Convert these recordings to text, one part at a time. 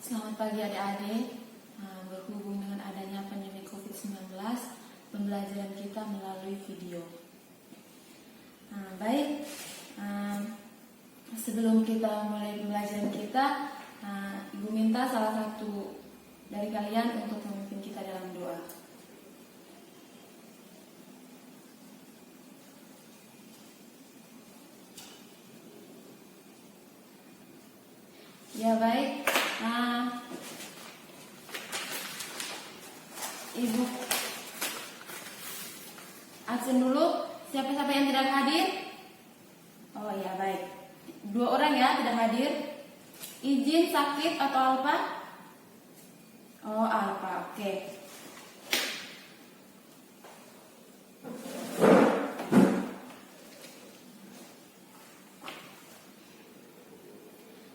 Selamat pagi adik-adik. Berhubung dengan adanya pandemi COVID-19, pembelajaran kita melalui video. Baik, sebelum kita mulai pembelajaran kita, Ibu minta salah satu dari kalian untuk memimpin kita dalam doa. Ya baik, Ibu absen dulu. Siapa-siapa yang tidak hadir? Oh ya baik, 2 orang ya tidak hadir. Izin sakit atau apa? Oh apa, oke.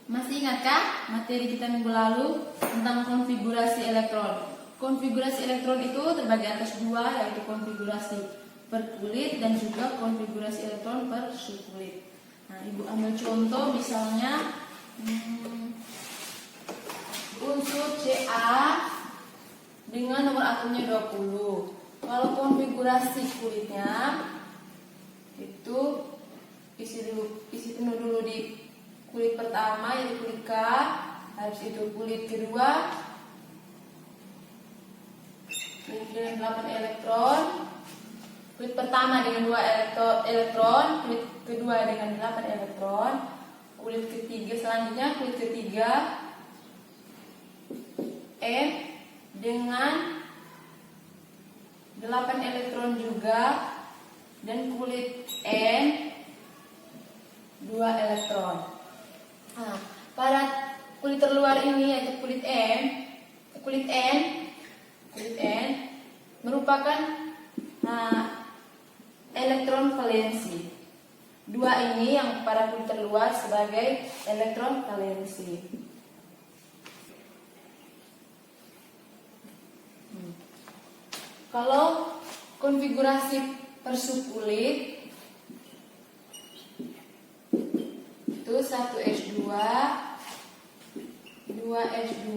Masih ingatkah materi kita minggu lalu tentang konfigurasi elektron? Konfigurasi elektron itu terbagi atas 2, yaitu konfigurasi per kulit dan juga konfigurasi elektron per subkulit. Ibu ambil contoh misalnya unsur Ca dengan nomor atomnya 20. Kalau konfigurasi kulitnya itu isi dulu di kulit pertama yaitu kulit K, habis itu kulit kedua dengan 8 elektron, kulit pertama dengan 2 elektron, kulit kedua dengan 8 elektron, kulit ketiga selanjutnya kulit ketiga M dengan 8 elektron juga, dan kulit N 2 elektron. Pada kulit terluar ini yaitu kulit N merupakan elektron valensi. 2 ini yang pada kulit terluar sebagai elektron valensi. Kalau konfigurasi per subkulit itu 1S2, 2S2,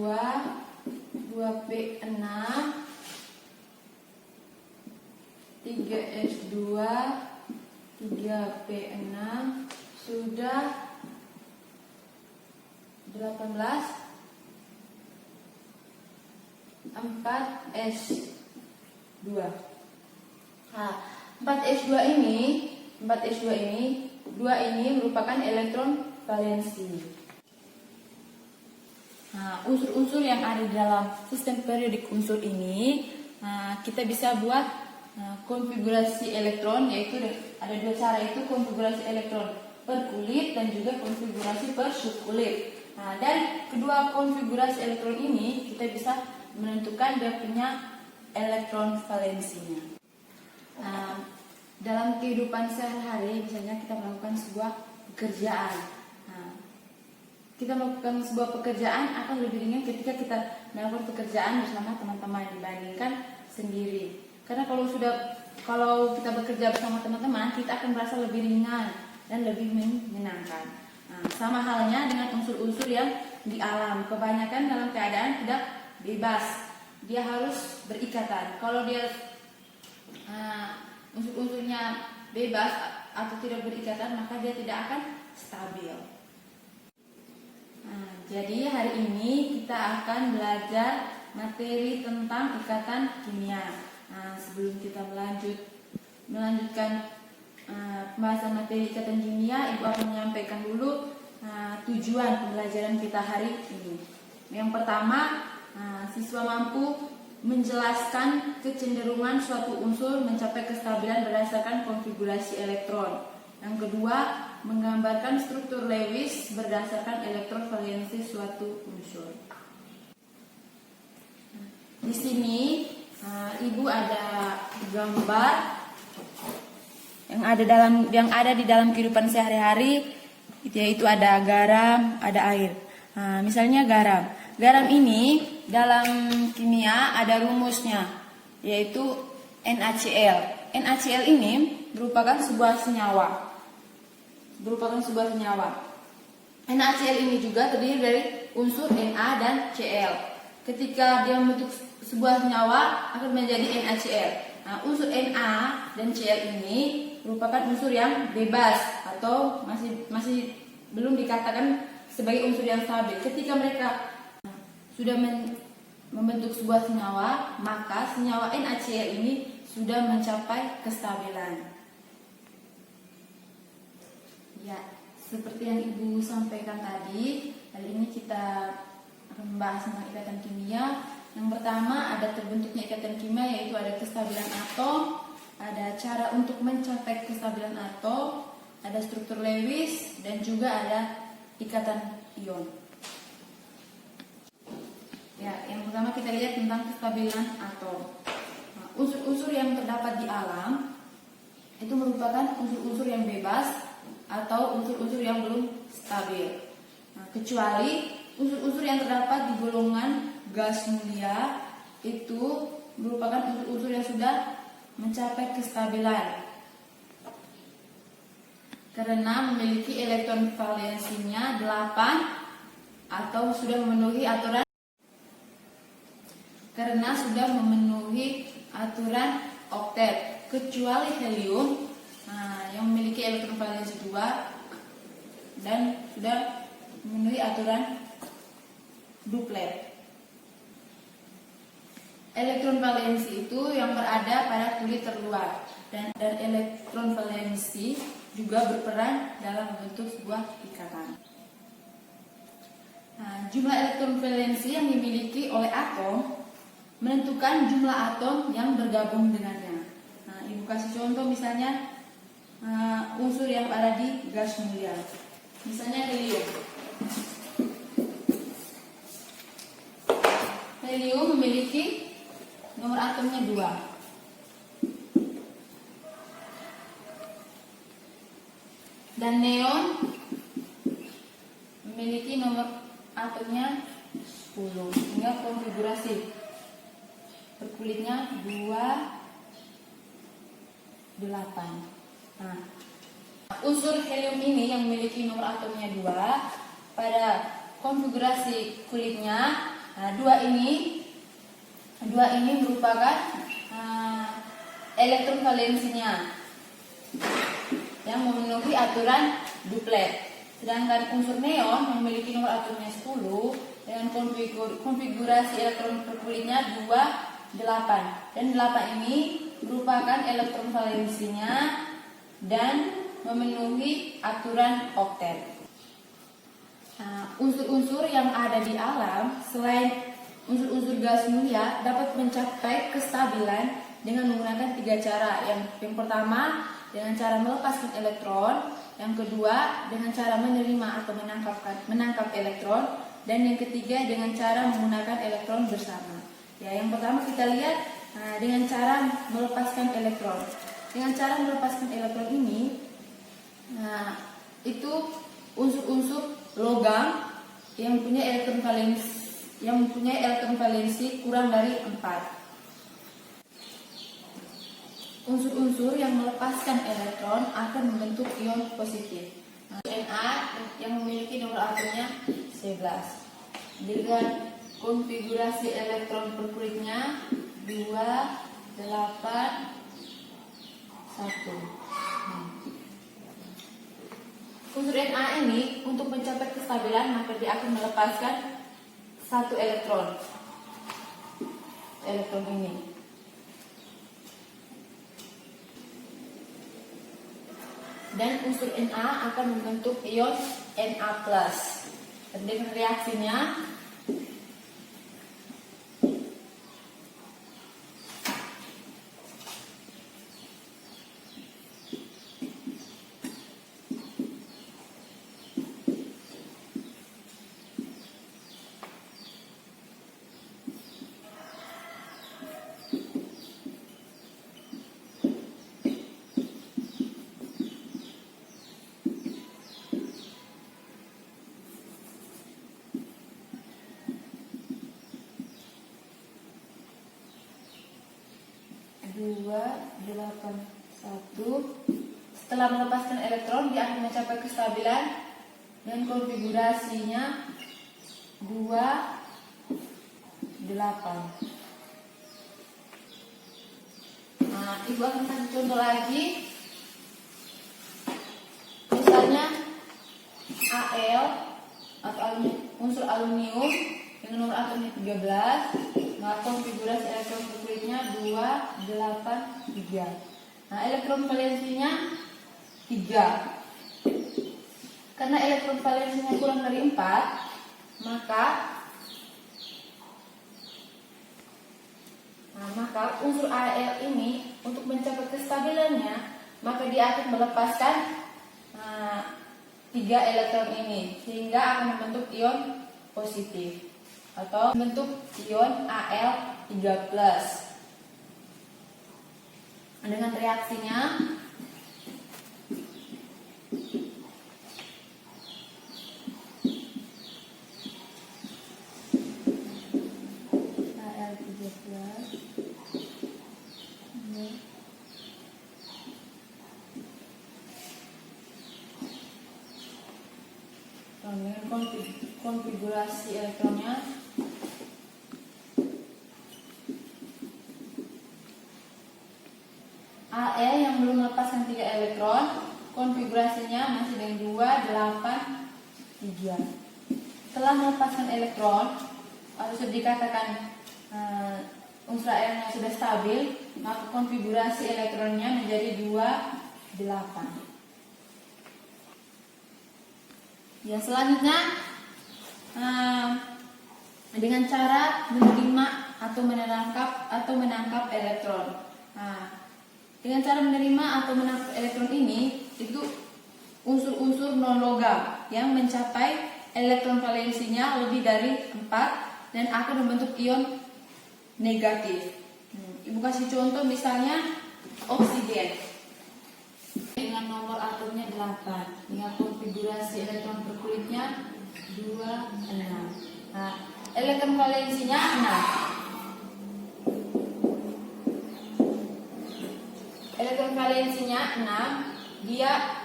2P6, 3S2, 3P6, sudah 18, 4S2. 4S2 ini 2 ini merupakan elektron valensi. Unsur-unsur yang ada di dalam sistem periodik unsur ini kita bisa buat konfigurasi elektron, yaitu ada 2 cara, itu konfigurasi elektron per kulit dan juga konfigurasi per subkulit. Dari kedua konfigurasi elektron ini kita bisa menentukan dia punya elektron valensinya. Dalam kehidupan sehari-hari, misalnya kita melakukan sebuah pekerjaan. Kita melakukan sebuah pekerjaan akan lebih ringan ketika kita melakukan pekerjaan bersama teman-teman dibandingkan sendiri. Karena kalau kita bekerja bersama teman-teman, kita akan merasa lebih ringan dan lebih menyenangkan. Sama halnya dengan unsur-unsur yang di alam. Kebanyakan dalam keadaan tidak bebas, dia harus berikatan. Kalau dia unsur-unsurnya bebas atau tidak berikatan, maka dia tidak akan stabil. Jadi hari ini kita akan belajar materi tentang ikatan kimia. Sebelum kita melanjutkan pembahasan materi ikatan kimia, Ibu akan menyampaikan dulu tujuan pembelajaran kita hari ini. Yang pertama, siswa mampu menjelaskan kecenderungan suatu unsur mencapai kestabilan berdasarkan konfigurasi elektron. Yang kedua, menggambarkan struktur Lewis berdasarkan elektron valensi suatu unsur. Di sini Ibu ada gambar yang ada di dalam kehidupan sehari-hari, yaitu ada garam, ada air. Misalnya garam. Garam ini dalam kimia ada rumusnya, yaitu NaCl. NaCl ini merupakan sebuah senyawa. NaCl ini juga terdiri dari unsur Na dan Cl. Ketika dia membentuk sebuah senyawa akan menjadi NaCl. Nah, unsur Na dan Cl ini merupakan unsur yang bebas atau masih belum dikatakan sebagai unsur yang stabil. Ketika mereka sudah membentuk sebuah senyawa, maka senyawa NaCl ini sudah mencapai kestabilan. Ya, seperti yang Ibu sampaikan tadi, hari ini kita akan membahas tentang ikatan kimia. Yang pertama ada terbentuknya ikatan kimia, yaitu ada kestabilan atom, ada cara untuk mencapai kestabilan atom, ada struktur Lewis, dan juga ada ikatan ion. Ya, yang pertama kita lihat tentang kestabilan atom. Nah, unsur-unsur yang terdapat di alam itu merupakan unsur-unsur yang bebas atau unsur-unsur yang belum stabil. Nah, kecuali unsur-unsur yang terdapat di golongan gas mulia itu merupakan unsur-unsur yang sudah mencapai kestabilan karena memiliki elektron valensinya 8 atau sudah memenuhi aturan oktet, kecuali helium yang memiliki elektron valensi 2 dan sudah memenuhi aturan duplet. Elektron valensi itu yang berada pada kulit terluar, dan elektron valensi juga berperan dalam membentuk sebuah ikatan. Nah, jumlah elektron valensi yang dimiliki oleh atom menentukan jumlah atom yang bergabung dengannya. Nah, Ibu kasih contoh misalnya unsur yang ada di gas mulia, misalnya helium. Helium memiliki nomor atomnya 2, dan neon memiliki nomor atomnya 10, sehingga konfigurasi berkulitnya 2, 8. Nah, unsur helium ini yang memiliki nomor atomnya 2 pada konfigurasi kulitnya 2 ini merupakan elektron valensinya yang memenuhi aturan duplet. Sedangkan unsur neon yang memiliki nomor atomnya 10 dengan konfigurasi elektron per kulitnya 2, 8. Dan 8 ini merupakan elektron valensinya dan memenuhi aturan oktet. Unsur-unsur yang ada di alam selain unsur-unsur gas mulia dapat mencapai kestabilan dengan menggunakan 3 cara. Yang pertama dengan cara melepaskan elektron, yang kedua dengan cara menerima atau menangkap elektron, dan yang ketiga dengan cara menggunakan elektron bersama. Ya, yang pertama kita lihat dengan cara melepaskan elektron. Dengan cara melepaskan elektron ini, itu unsur-unsur logam yang mempunyai elektron valensi kurang dari 4. Unsur-unsur yang melepaskan elektron akan membentuk ion positif. Na yang memiliki nomor atomnya 11 dengan konfigurasi elektron per kulitnya 2, 8, 1. Unsur Na ini untuk mencapai kestabilan maka dia akan melepaskan 1 elektron ini. Dan unsur Na akan membentuk ion Na+. Dan dengan reaksinya setelah melepaskan elektron dia akan mencapai kestabilan dan konfigurasinya 28. Nah, Ibu akan kasih contoh lagi. Misalnya Al atau unsur aluminium dengan nomor atomnya 13, maka konfigurasi elektron berkulitnya 283. Nah, elektron valensinya 3. Karena elektron valensinya kurang dari 4, maka unsur Al ini untuk mencapai kestabilannya, maka dia akan melepaskan 3 elektron ini sehingga akan membentuk ion positif atau membentuk ion Al3+. Dengan reaksinya konfigurasi elektronnya Al yang belum melepaskan 3 elektron, konfigurasinya masih dengan 283. Setelah melepaskan elektron, atau sudah dikatakan unsur Al yang sudah stabil, maka konfigurasi elektronnya menjadi 28. Ya, selanjutnya dengan cara menerima atau menangkap elektron. Dengan cara menerima atau menangkap elektron ini, itu unsur-unsur non logam yang mencapai elektron valensinya lebih dari 4 dan akan membentuk ion negatif. Ibu kasih contoh misalnya oksigen dengan nomor atomnya 8, dengan konfigurasi elektron berkulitnya 26. Nah, elektron valensinya 6. Elektron valensinya 6. Dia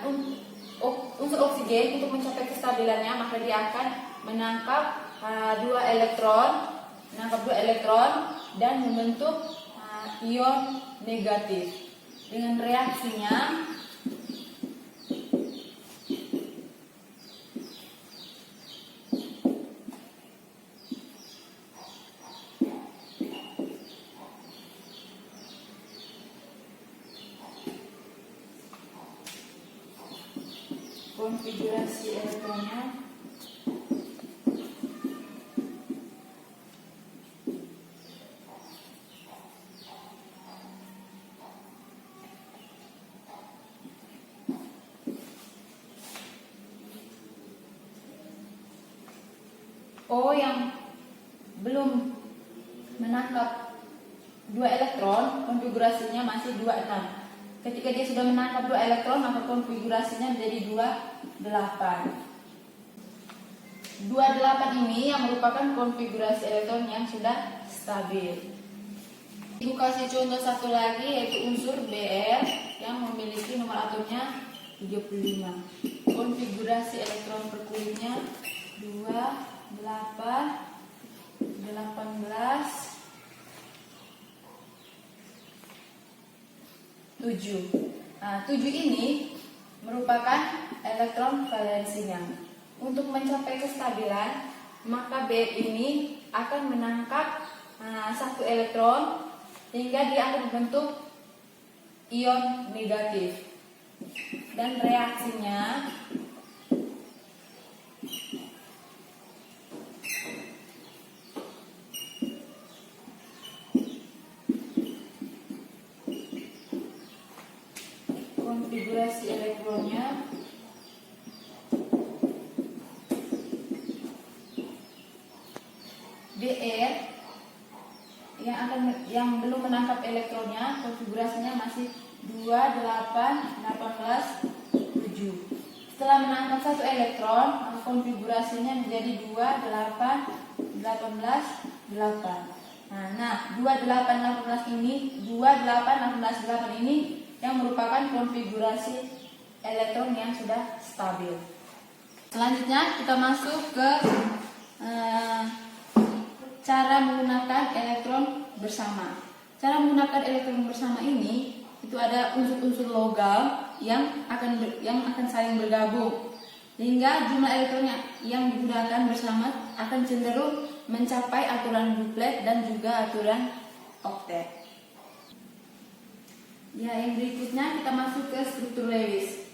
unsur oksigen untuk mencapai kestabilannya, maka dia akan menangkap 2 elektron dan membentuk ion negatif. Dengan reaksinya konfigurasi elektronnya O yang belum menangkap 2 elektron, konfigurasinya masih 26. Ketika dia sudah menangkap 2 elektron, maka konfigurasinya menjadi 28. 28 ini yang merupakan konfigurasi elektron yang sudah stabil. Ibu kasih contoh satu lagi, yaitu unsur Br yang memiliki nomor atomnya 35. Konfigurasi elektron berkulitnya 2, 8, 18, 7. Nah, 7 ini merupakan elektron valensinya. Untuk mencapai kestabilan, maka B ini akan menangkap 1 elektron hingga dia akan membentuk ion negatif. Dan reaksinya konfigurasi elektronnya Br yang belum menangkap elektronnya, konfigurasinya masih 2, 8, 18, 7. Setelah menangkap 1 elektron, konfigurasinya menjadi 2, 8, 18, 8. Nah, 2, 8, 18 ini, 2, 8, 18, 8 ini yang merupakan konfigurasi elektron yang sudah stabil. Selanjutnya kita masuk ke cara menggunakan elektron bersama. Cara menggunakan elektron bersama ini itu ada unsur-unsur logam yang akan saling bergabung, sehingga jumlah elektron yang digunakan bersama akan cenderung mencapai aturan duplet dan juga aturan oktet. Ya, yang berikutnya kita masuk ke struktur Lewis.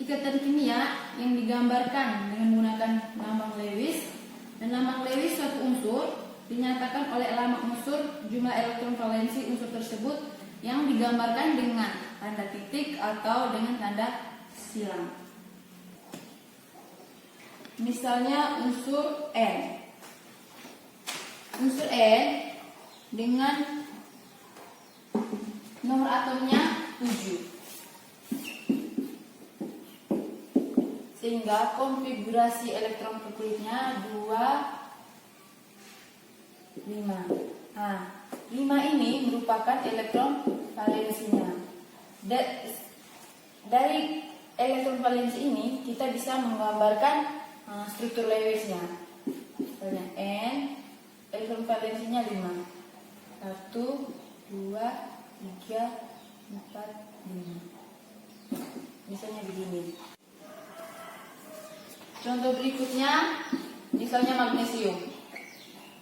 Ikatan kimia yang digambarkan dengan menggunakan lambang Lewis, dan lambang Lewis suatu unsur dinyatakan oleh lambang unsur jumlah elektron valensi unsur tersebut yang digambarkan dengan tanda titik atau dengan tanda silang. Misalnya unsur N. Unsur N dengan nomor atomnya 7. Sehingga konfigurasi elektron kukulitnya 2, 5. 5 ini merupakan elektron valensinya. Dari elektron valensi ini kita bisa menggambarkan struktur Lewisnya. Misalnya N, elektron valensinya 5. 1, 2, 3, 4, 5. Misalnya begini. Contoh berikutnya, misalnya magnesium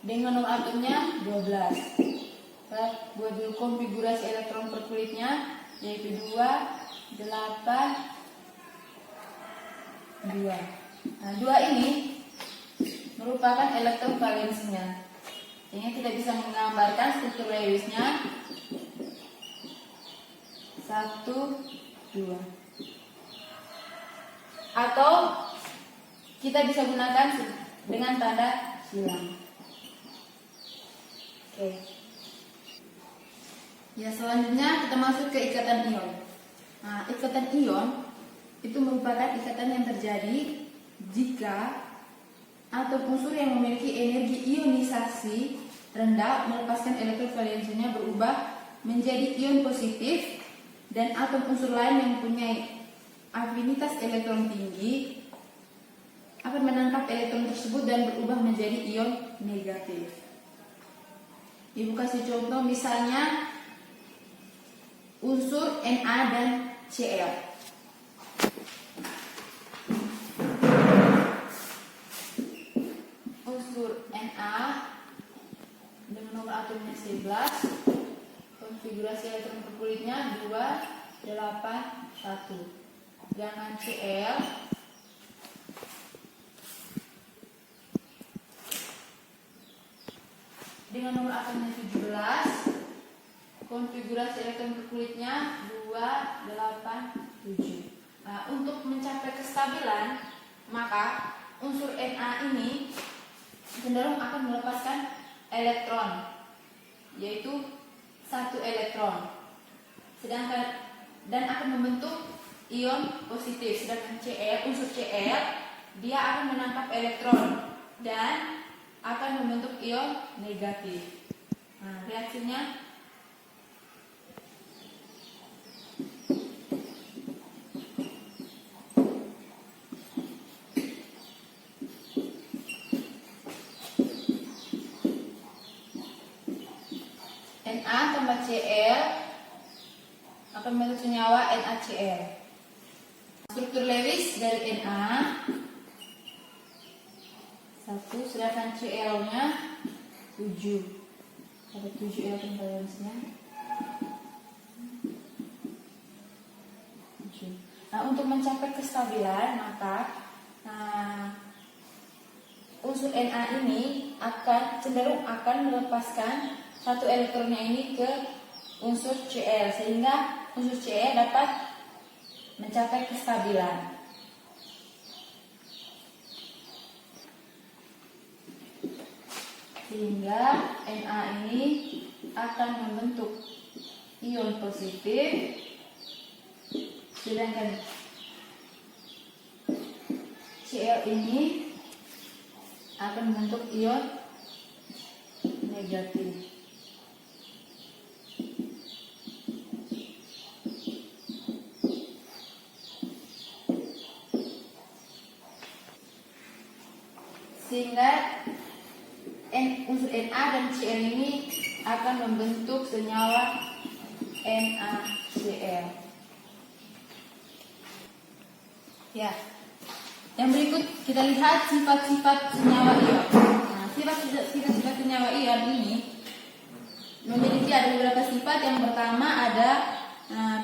dengan nomor atomnya 12. Kita buat dulu konfigurasi elektron per kulitnya, yaitu 2, 8, 2. Nah, 2 ini merupakan elektron valensinya. Sehingga kita bisa menggambarkan struktur Lewisnya 1, 2. Atau kita bisa gunakan dengan tanda silang. Oke. Ya, selanjutnya kita masuk ke ikatan ion. Nah, ikatan ion itu merupakan ikatan yang terjadi jika atom unsur yang memiliki energi ionisasi rendah melepaskan elektron valensinya berubah menjadi ion positif, dan atom unsur lain yang mempunyai afinitas elektron tinggi akan menangkap elektron tersebut dan berubah menjadi ion negatif. Ibu kasih contoh, misalnya unsur Na dan Cl. Unsur Na dengan nomor atomnya 11, konfigurasi elektron per kulitnya 2, 8, 1. Sedangkan Cl dengan nomor atomnya 17, konfigurasi elektron per kulitnya 2, 8, 7. Nah, untuk mencapai kestabilan, maka unsur Na ini cenderung akan melepaskan elektron, yaitu 1 elektron. Sedangkan dan akan membentuk ion positif. Sedangkan unsur Cl, dia akan menangkap elektron dan akan membentuk ion negatif. Nah, reaksinya Na tambah Cl akan membentuk senyawa NaCl. Struktur Lewis dari Na 1, sedangkan Cl-nya 7. Ada 7 elektron valensnya. 7. Nah, untuk mencapai kestabilan, maka unsur Na ini cenderung akan melepaskan 1 elektronnya ini ke unsur Cl, sehingga unsur Cl dapat mencapai kestabilan. Sehingga Na ini akan membentuk ion positif, sedangkan Cl ini akan membentuk ion negatif. Na dan Cl ini akan membentuk senyawa NaCl. Ya. Yang berikut kita lihat sifat-sifat senyawa ion. Nah, sifat-sifat senyawa ion ini memiliki ada beberapa sifat. Yang pertama ada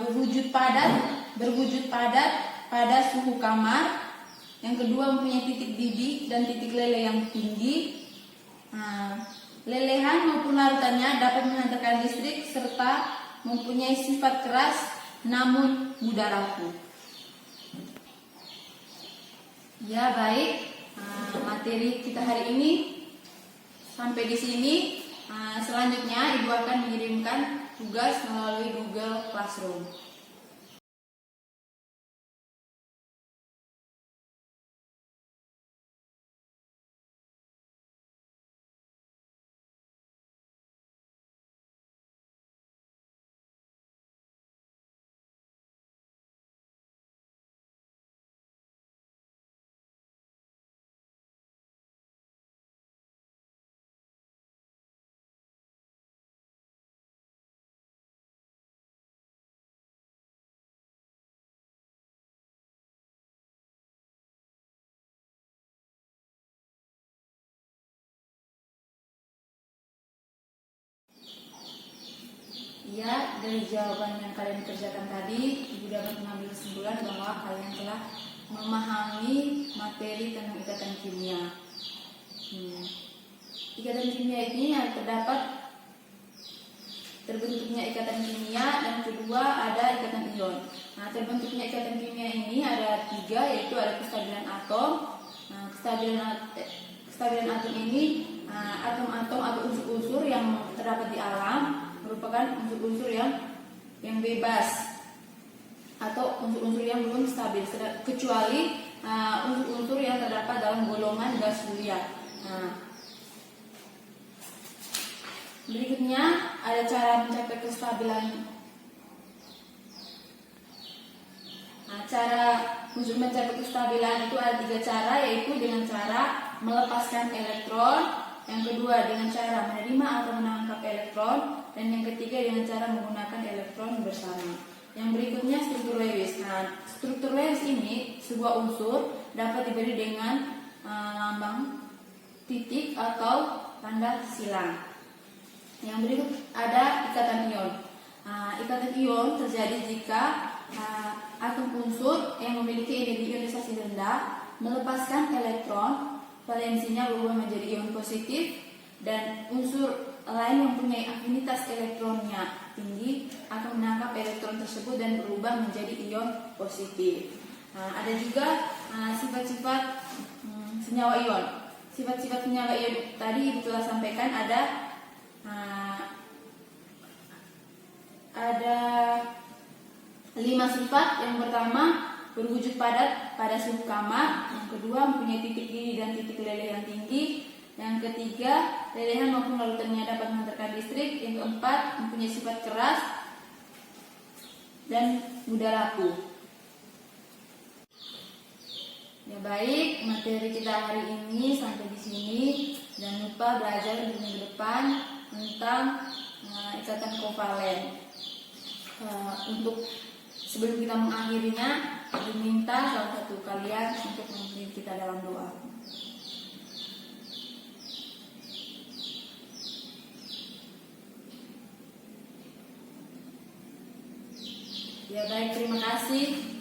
berwujud padat pada suhu kamar. Yang kedua mempunyai titik didih dan titik leleh yang tinggi. Lelehan maupun larutannya dapat menghantarkan listrik serta mempunyai sifat keras namun mudah rapuh. Ya baik, materi kita hari ini sampai di sini. Selanjutnya Ibu akan mengirimkan tugas melalui Google Classroom. Ya, dari jawaban yang kalian kerjakan tadi, Ibu dapat mengambil kesimpulan bahwa kalian telah memahami materi tentang ikatan kimia. Ikatan kimia ini terdapat terbentuknya ikatan kimia, dan kedua ada ikatan ion. Nah, terbentuknya ikatan kimia ini ada 3, yaitu ada kestabilan atom. Nah, kestabilan atom ini atom-atom atau unsur-unsur yang terdapat di alam merupakan unsur-unsur yang bebas atau unsur-unsur yang belum stabil, kecuali unsur-unsur yang terdapat dalam golongan gas mulia. Berikutnya ada cara mencapai kestabilan. Cara untuk mencapai kestabilan itu ada 3 cara, yaitu dengan cara melepaskan elektron, yang kedua dengan cara menerima atau menangkap elektron, dan yang ketiga dengan cara menggunakan elektron bersama. Yang berikutnya struktur Lewis. Nah, struktur Lewis ini sebuah unsur dapat diberi dengan lambang titik atau tanda silang. Yang berikut ada ikatan ion. Ikatan ion terjadi jika atom unsur yang memiliki energi ionisasi rendah melepaskan elektron, valensinya berubah menjadi ion positif, dan unsur lain yang mempunyai afinitas elektronnya tinggi akan menangkap elektron tersebut dan berubah menjadi ion positif. Ada juga sifat-sifat senyawa ion. Sifat-sifat senyawa ion tadi Ibu telah sampaikan, ada 5 sifat. Yang pertama berwujud padat pada suhu kamar. Yang kedua mempunyai titik didih dan titik leleh yang tinggi. Yang ketiga, lelehan maupun larutannya dapat menghantarkan listrik. Yang keempat, mempunyai sifat keras dan mudah rapuh. Ya baik, materi kita hari ini sampai di sini. Jangan lupa belajar di minggu depan tentang ikatan kovalen. Untuk sebelum kita mengakhirinya, diminta salah satu kalian untuk memimpin kita dalam doa. Ya baik, terima kasih.